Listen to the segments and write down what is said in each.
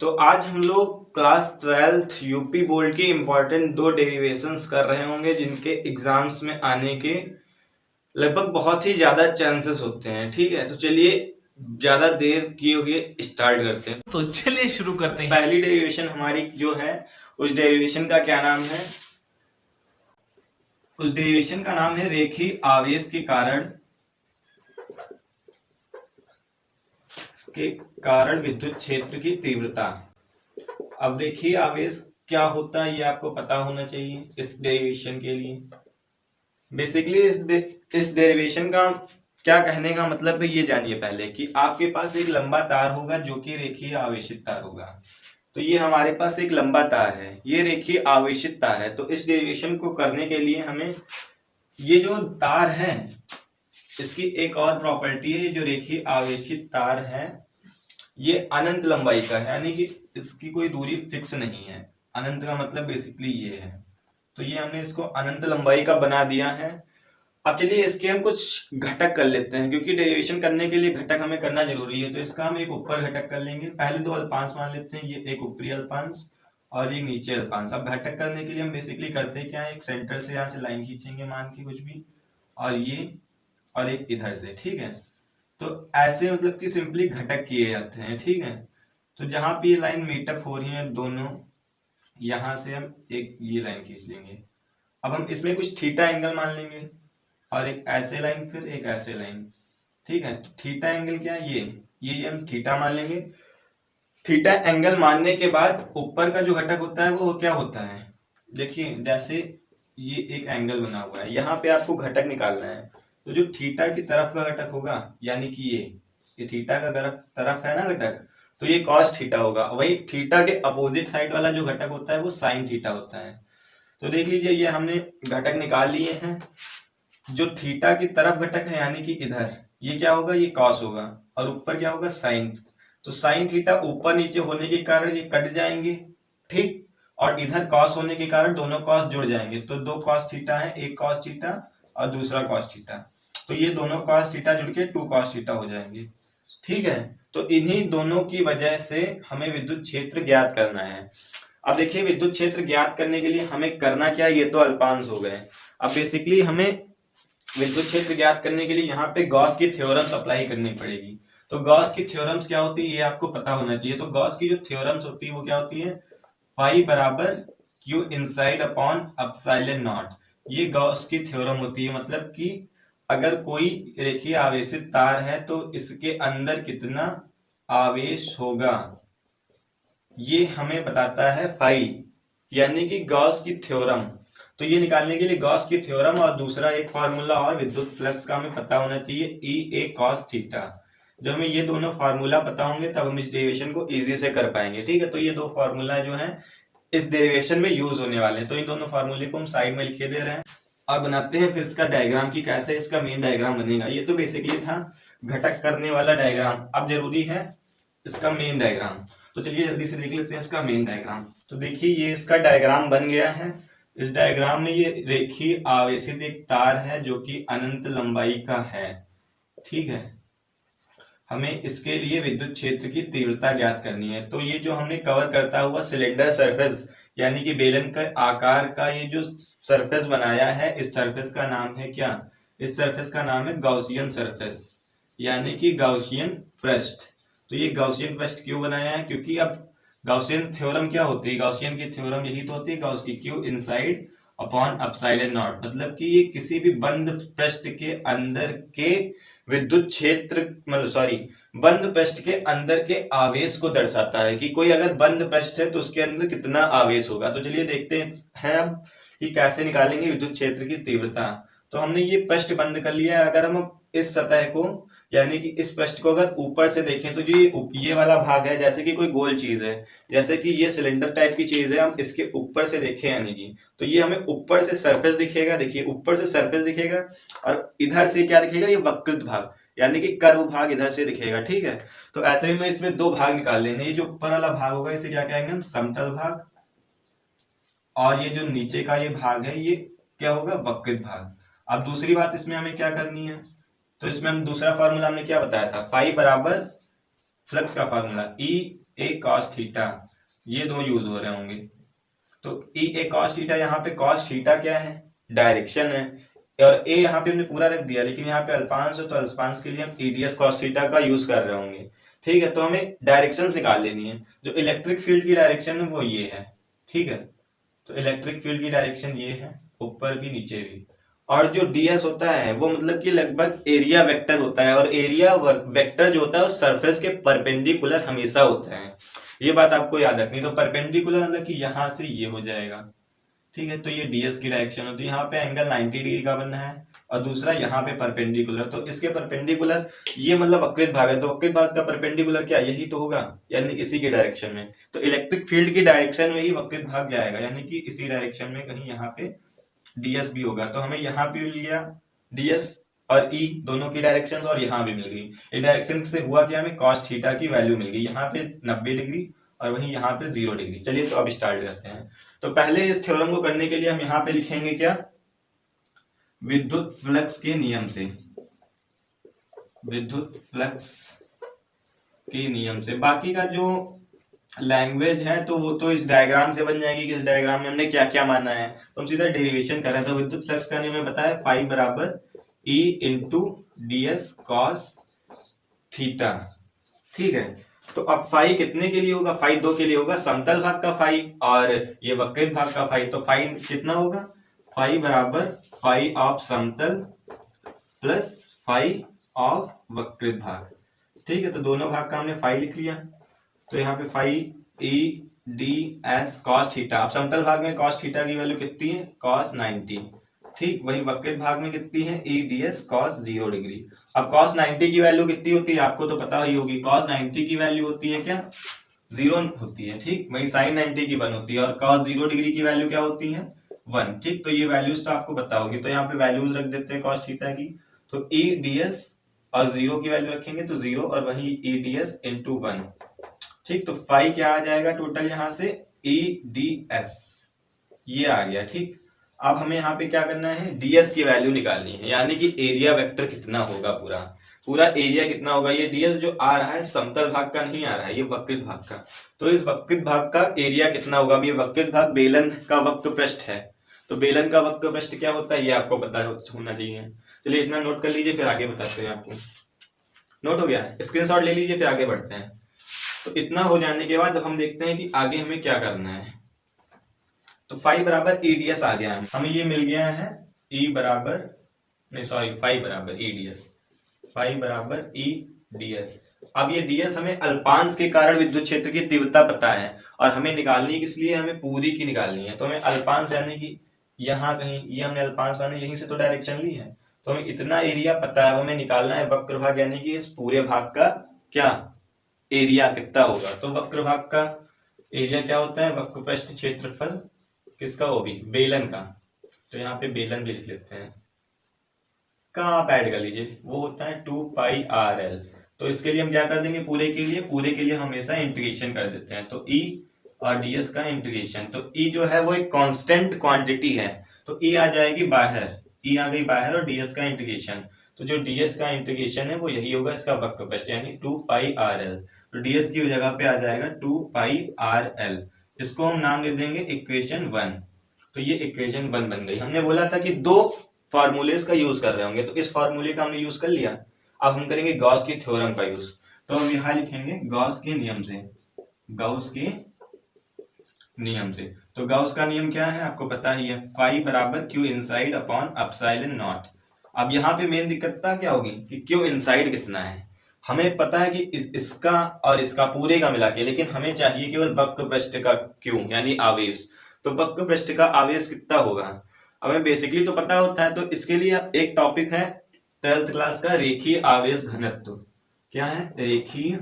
तो आज हम लोग क्लास 12th यूपी बोर्ड के इम्पोर्टेंट दो डेरिवेशंस कर रहे होंगे जिनके एग्जाम्स में आने के लगभग बहुत ही ज्यादा चांसेस होते हैं। ठीक है, तो चलिए ज्यादा देर किए हुए स्टार्ट करते हैं। तो चलिए शुरू करते हैं। पहली डेरिवेशन हमारी जो है उस डेरिवेशन का क्या नाम है? उस डेरिवेशन का नाम है रेखीय आवेश के कारण विद्युत क्षेत्र की तीव्रता। अब रेखीय आवेश क्या होता है ये आपको पता होना चाहिए इस डेरिवेशन के लिए। बेसिकली इस डेरिवेशन का क्या कहने का मतलब है ये जानिए पहले कि आपके पास एक लंबा तार होगा जो कि रेखीय आवेशित तार होगा। तो ये हमारे पास एक लंबा तार है, ये रेखीय आवेशित तार है। तो इस डेरिवेशन को करने के लिए हमें ये जो तार है इसकी एक और प्रॉपर्टी है, जो रेखीय आवेशित तार है ये अनंत लंबाई का है, यानी कि इसकी कोई दूरी फिक्स नहीं है। अनंत का मतलब बेसिकली ये है। तो ये हमने इसको अनंत लंबाई का बना दिया है। अब चलिए इसके हम कुछ घटक कर लेते हैं, क्योंकि डेरिवेशन करने के लिए घटक हमें करना जरूरी है। तो इसका हम एक ऊपर घटक कर लेंगे। पहले दो अल्पांश मान लेते हैं, ये एक ऊपरी अल्पांश और एक नीचे अल्पांश। अब घटक करने के लिए हम बेसिकली करते क्या है, एक सेंटर से यहाँ से लाइन खींचेंगे मान के कुछ भी, और ये और एक इधर से। ठीक है, तो ऐसे मतलब कि सिंपली घटक किए जाते हैं। ठीक है, तो जहां पे ये लाइन मीटअप हो रही है दोनों, यहां से हम एक ये लाइन खींच लेंगे। अब हम इसमें कुछ थीटा एंगल मान लेंगे और एक ऐसे लाइन फिर एक ऐसे लाइन। ठीक है, तो थीटा एंगल क्या है, ये हम थीटा मान लेंगे। थीटा एंगल मानने के बाद ऊपर का जो घटक होता है वो क्या होता है, देखिए जैसे ये एक एंगल बना हुआ है, यहाँ पे आपको घटक निकालना है। तो जो थीटा की तरफ का घटक होगा, यानी कि ये थीटा का तरफ है ना घटक, तो ये कॉस थीटा होगा। वही थीटा के अपोजिट साइड वाला जो घटक होता है वो साइन थीटा होता है। तो देख लीजिए ये हमने घटक निकाल लिए हैं। जो थीटा की तरफ घटक है यानी कि इधर, ये क्या होगा, ये कॉस होगा, और ऊपर क्या होगा, साइन। तो साइन थीटा ऊपर नीचे होने के कारण ये कट जाएंगे, ठीक, और इधर कॉस होने के कारण दोनों कॉस जुड़ जाएंगे। तो दो कॉस थीटा है, एक कॉस थीटा और दूसरा कॉस थीटा। तो ये दोनों कॉस थीटा जुड़ के टू कॉस थीटा हो जाएंगे। ठीक है, तो इन्हीं दोनों की वजह से हमें विद्युत क्षेत्र ज्ञात करना है। अब देखिए विद्युत क्षेत्र ज्ञात करने के लिए हमें करना क्या है, ये तो अल्पांश हो गए। अब बेसिकली हमें विद्युत क्षेत्र ज्ञात करने के लिए यहाँ पे गॉस की थ्योरम्स अप्लाई करनी पड़ेगी। तो गॉस की थ्योरम्स क्या होती है ये आपको पता होना चाहिए। तो गॉस की जो थ्योरम्स होती है वो क्या होती है, फाई बराबर Q inside upon epsilon not. ये गॉस की थ्योरम होती है, मतलब कि अगर कोई रेखीय आवेशित तार है तो इसके अंदर कितना आवेश होगा ये हमें बताता है फाई, यानी कि गॉस की थ्योरम। तो ये निकालने के लिए गॉस की थ्योरम और दूसरा एक फार्मूला और विद्युत फ्लक्स का हमें पता होना चाहिए, ई ए कॉस थीटा। जब हमें ये दोनों फार्मूला पता होंगे तब हम इस डेरिवेशन को इजी से कर पाएंगे। ठीक है, तो ये दो फार्मूला जो है इस डेरिवेशन में यूज होने वाले हैं। तो इन दोनों फार्मूले को हम साइड में लिखे दे रहे हैं और बनाते हैं फिर इसका डायग्राम की कैसे इसका मेन डायग्राम बनेगा। ये तो बेसिकली था घटक करने वाला डायग्राम, अब जरूरी है इसका मेन डायग्राम। तो चलिए जल्दी से देख लेते हैं इसका मेन डायग्राम। तो देखिए ये इसका डायग्राम बन गया है। इस डायग्राम में ये रेखीय आवेशित एक तार है जो कि अनंत लंबाई का है। ठीक है, हमें इसके लिए विद्युत क्षेत्र की तीव्रता ज्ञात करनी है। तो ये जो हमने कवर करता हुआ सिलेंडर सरफेस यानी कि बेलन का आकार का ये जो सरफेस बनाया है, इस सरफेस का नाम है क्या, इस सरफेस का नाम है गॉसियन सरफेस, यानी कि गॉसियन पृष्ठ। तो ये गॉसियन पृष्ठ क्यों बनाया है, क्योंकि अब गॉसियन थ्योरम क्या होती है, गॉसियन की थ्योरम यही तो होती है गॉस की, Q inside upon epsilon not. मतलब कि ये किसी भी बंद पृष्ठ के अंदर के विद्युत क्षेत्र, मतलब सॉरी, बंद पृष्ठ के अंदर के आवेश को दर्शाता है कि कोई अगर बंद पृष्ठ है तो उसके अंदर कितना आवेश होगा। तो चलिए देखते हैं अब कि कैसे निकालेंगे विद्युत क्षेत्र की तीव्रता। तो हमने ये पृष्ठ बंद कर लिया है। अगर हम इस सतह को यानी कि इस पृष्ठ को अगर ऊपर से देखें तो जो ये वाला भाग है, जैसे कि कोई गोल चीज है, जैसे कि ये सिलेंडर टाइप की चीज है, हम इसके ऊपर से देखें यानी कि, तो ये हमें ऊपर से सरफेस दिखेगा। देखिए ऊपर से सरफेस दिखेगा और इधर से क्या दिखेगा, ये वक्रत भाग यानी कि कर्व भाग इधर से दिखेगा। ठीक है, तो ऐसे ही में इसमें दो भाग निकाल लेंगे। ये जो ऊपर वाला भाग होगा इसे क्या कहेंगे हम, समतल भाग, और ये जो नीचे का ये भाग है ये क्या होगा, वक्रत भाग। अब दूसरी बात इसमें हमें क्या करनी है, तो इसमें हम दूसरा फार्मूला हमने क्या बताया था, पाई बराबर फ्लक्स का फार्मूला, ई ए कॉस थीटा, ये दो यूज हो रहे होंगे। तो ई ए कॉस थीटा, यहाँ पे कॉस थीटा क्या है, डायरेक्शन है, और ए यहाँ पे हमने पूरा रख दिया, लेकिन यहाँ पे अल्पांश है तो अल्पांश के लिए हम ईडीएस कॉस थीटा का यूज कर रहे होंगे। ठीक है, तो हमें डायरेक्शंस निकाल लेनी है। जो इलेक्ट्रिक फील्ड की डायरेक्शन है वो ये है। ठीक है, तो इलेक्ट्रिक फील्ड की डायरेक्शन ये है, ऊपर भी नीचे भी। और जो ds होता है वो मतलब कि लगभग एरिया वेक्टर होता है, और एरिया वेक्टर जो होता है वो सरफेस के परपेंडिकुलर हमेशा होता है। ये बात आपको याद रखनी। तो परपेंडिकुलर मतलब कि यहां से ये हो जाएगा। ठीक है, तो ये ds की डायरेक्शन होती है। यहाँ पे एंगल 90 डिग्री का बनना है और दूसरा यहाँ पे परपेंडिकुलर, तो इसके परपेंडिकुलर ये मतलब वक्रित भाग है, तो वक्रित भाग का परपेंडिकुलर क्या, यही तो होगा, यानी इसी की डायरेक्शन में। तो इलेक्ट्रिक फील्ड की डायरेक्शन में ही वक्रित भाग जाएगा, यानी कि इसी डायरेक्शन में कहीं यहाँ पे ds भी होगा। तो हमें यहाँ पे मिल गया ds और e दोनों की डायरेक्शन, और यहाँ भी मिल गई। इन डायरेक्शन से हुआ क्या, हमें cos थीटा की वैल्यू मिल गई, यहाँ पे 90 डिग्री और वहीं यहाँ पे 0 डिग्री। चलिए तो अब स्टार्ट करते हैं। तो पहले इस थ्योरम को करने के लिए हम यहाँ पे लिखेंगे क्या, विद्युत फ्लक्स के नियम से, विद्युत फ्लक्स के नियम से। बाकी का जो लैंग्वेज है तो वो तो इस डायग्राम से बन जाएगी कि इस डायग्राम में हमने क्या क्या माना है, तो हम सीधा डेरिवेशन कर रहे हैं। तो विद्युत फ्लक्स का नियम में बताया फाई बराबर E into D S cos theta. ठीक है, तो अब फाई कितने के लिए होगा, फाई दो के लिए होगा, समतल भाग का फाई और ये वक्रित भाग का फाई। तो फाई कितना होगा, फाई बराबर फाई ऑफ समतल प्लस फाई ऑफ वक्रित भाग। ठीक है, तो दोनों भाग का हमने फाई लिख लिया। तो यहाँ पे phi E D S cos theta, अब समतल भाग में कॉस थीटा की वैल्यू कितनी है, कॉस 90। ठीक, वही वक्रित भाग में कितनी है, ई डी एस कॉस 0 डिग्री। अब कॉस 90 की वैल्यू कितनी होती है, आपको तो पता ही होगी, कॉस 90 की वैल्यू होती है क्या, 0 होती है। ठीक, वही साइन 90 की 1 होती है, और कॉस 0 डिग्री की वैल्यू क्या होती है, 1। ठीक, तो ये वैल्यूज तो आपको पता होगी, तो यहाँ पे वैल्यूज रख देते हैं कॉस थीटा की। तो ई डी एस और 0 की वैल्यू रखेंगे तो 0, और वही ई डी एस इंटू 1। ठीक, तो फाई क्या आ जाएगा टोटल यहाँ से, ई डी एस, ये आ गया। ठीक, अब हमें यहाँ पे क्या करना है, ds की वैल्यू निकालनी है, यानी कि एरिया वेक्टर कितना होगा, पूरा पूरा एरिया कितना होगा। ये ds जो आ रहा है समतल भाग का नहीं आ रहा है, ये वक्रित भाग का। तो इस वक्रित भाग का एरिया कितना होगा। अब ये वक्रित भाग बेलन का वक्र पृष्ठ है, तो बेलन का वक्र पृष्ठ क्या होता है ये आपको पता होना चाहिए। चलिए इतना नोट कर लीजिए, फिर आगे बताते हैं आपको। नोट हो गया, स्क्रीनशॉट ले लीजिए, फिर आगे बढ़ते हैं। तो इतना हो जाने के बाद अब हम देखते हैं कि आगे हमें क्या करना है। तो फाई बराबर ईडीएस आ गया है, हमें ये मिल गया है ई बराबर, नहीं सॉरी, फाई बराबर ईडीएस, फाई बराबर ईडीएस। अब ये ds हमें अल्पांश के कारण विद्युत क्षेत्र की तीव्रता पता है, और हमें निकालनी किस लिए, हमें पूरी की निकालनी है। तो हमें अल्पांश यानी कि यहाँ कहीं, ये हमने अल्पांश माने यहीं से तो डायरेक्शन ली है, तो हमें इतना एरिया पता है, वो हमें निकालना है वक्र भाग, यानी कि इस पूरे भाग का क्या एरिया कितना होगा। तो वक्र भाग का एरिया क्या होता है, वक्र पृष्ठ क्षेत्रफल किसका, वो भी बेलन का। तो यहाँ पे बेलन भी लिख लेते हैं, कहाँ आप ऐड कर लीजिए, वो होता है 2 पाई आर एल। तो इसके लिए हम क्या कर देंगे, पूरे के लिए हमेशा इंटीग्रेशन कर देते हैं। तो ई और ds का इंटीग्रेशन, तो ई जो है वो एक कांस्टेंट क्वांटिटी है, तो ई आ जाएगी बाहर, ई आ गई बाहर, और ds का इंटीग्रेशन, तो जो ds का इंटीग्रेशन है वो यही होगा, इसका वक्र पृष्ठ, यानी 2 पाई आर एल। तो ds की जगह पे आ जाएगा 2 पाई आर एल, इसको हम नाम दे देंगे इक्वेशन 1। तो ये इक्वेशन 1 बन गई। हमने बोला था कि दो फॉर्मूलेस का यूज कर रहे होंगे, तो इस फॉर्मूले का हमने यूज कर लिया। अब हम करेंगे गॉस की थ्योरम का यूज। तो हम यहाँ लिखेंगे गॉस के नियम से, गॉस के नियम से। तो गॉस का नियम क्या है आपको पता ही है, फाई बराबर Q inside upon epsilon not. अब यहाँ पे मेन दिक्कत क्या होगी कि क्यू इनसाइड कितना है, हमें पता है कि इसका और इसका पूरे का मिला के, लेकिन हमें चाहिए केवल वक्र पृष्ठ का क्यू यानी आवेश। तो वक्र पृष्ठ का आवेश कितना होगा हमें बेसिकली तो पता होता है। तो इसके लिए एक टॉपिक है 12th क्लास का, रेखीय आवेश घनत्व। क्या है, रेखीय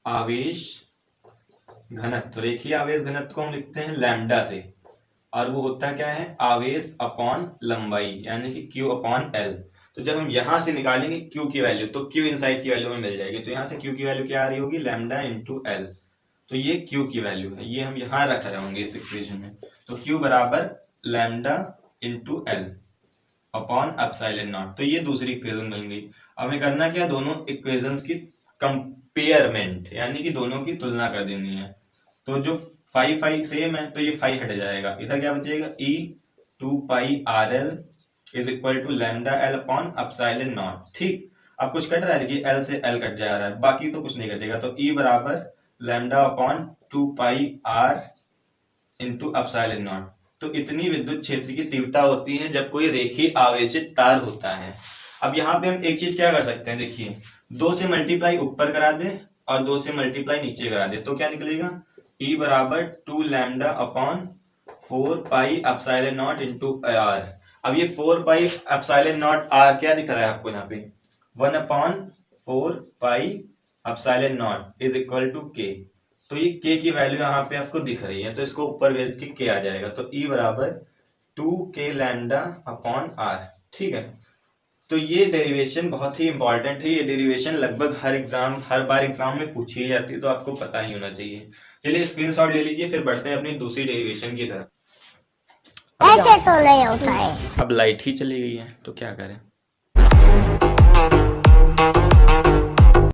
आवेश घनत्व। रेखीय आवेश घनत्व को हम लिखते हैं लैम्डा से, और वो होता क्या है, आवेश अपॉन लंबाई, यानी कि Q अपॉन L। तो जब हम यहां से निकालेंगे Q की वैल्यू, तो Q इनसाइड की वैल्यू में मिल जाएगी। तो यहाँ से Q की वैल्यू क्या आ रही होगी, लैम्डा इंटू L। तो ये Q की वैल्यू है, ये हम यहाँ रख रहे होंगे इस इक्वेशन में। तो Q बराबर lambda into L upon epsilon naught. तो ये दूसरी इक्वेशन बन गई। अब हमें करना क्या, दोनों इक्वेशंस की कंपेयरमेंट, यानी कि दोनों की तुलना कर देनी है। तो जो 5 सेम है तो ये 5 हट जाएगा, इधर क्या बचेगा e 2 pi R L is equal to lambda L upon epsilon naught. ठीक, अब कुछ कट रहा है, देखिए एल से एल कट जा रहा है, बाकी तो कुछ नहीं कटेगा। तो e बराबर lambda upon 2 pi R into epsilon naught. तो इतनी विद्युत क्षेत्र की तीव्रता होती है जब कोई रेखीय आवेशित तार होता है। अब यहाँ पे हम एक चीज क्या कर सकते हैं, देखिए 2 से मल्टीप्लाई ऊपर करा दे और 2 से मल्टीप्लाई नीचे करा दे, तो क्या निकलेगा E बराबर 2 lambda upon 4 pi epsilon naught into R. अब ये 4 पाई एप्सिलॉन नॉट आर क्या दिख रहा है आपको यहाँ पे, 1 upon 4 pi epsilon naught is equal to K. तो ये k की वैल्यू यहाँ पे आपको दिख रही है, तो इसको ऊपर भेज के k आ जाएगा। तो E बराबर 2k लैम्डा अपॉन r। ठीक है, तो ये डेरिवेशन बहुत ही इंपॉर्टेंट है। ये डेरिवेशन लगभग हर बार एग्जाम में पूछी जाती है, तो आपको पता ही होना चाहिए। चलिए स्क्रीनशॉट ले लीजिए, फिर बढ़ते हैं अपनी दूसरी डेरिवेशन की तरफ। ऐसे तो नहीं होता है। अब लाइट ही चली गई है तो क्या करें।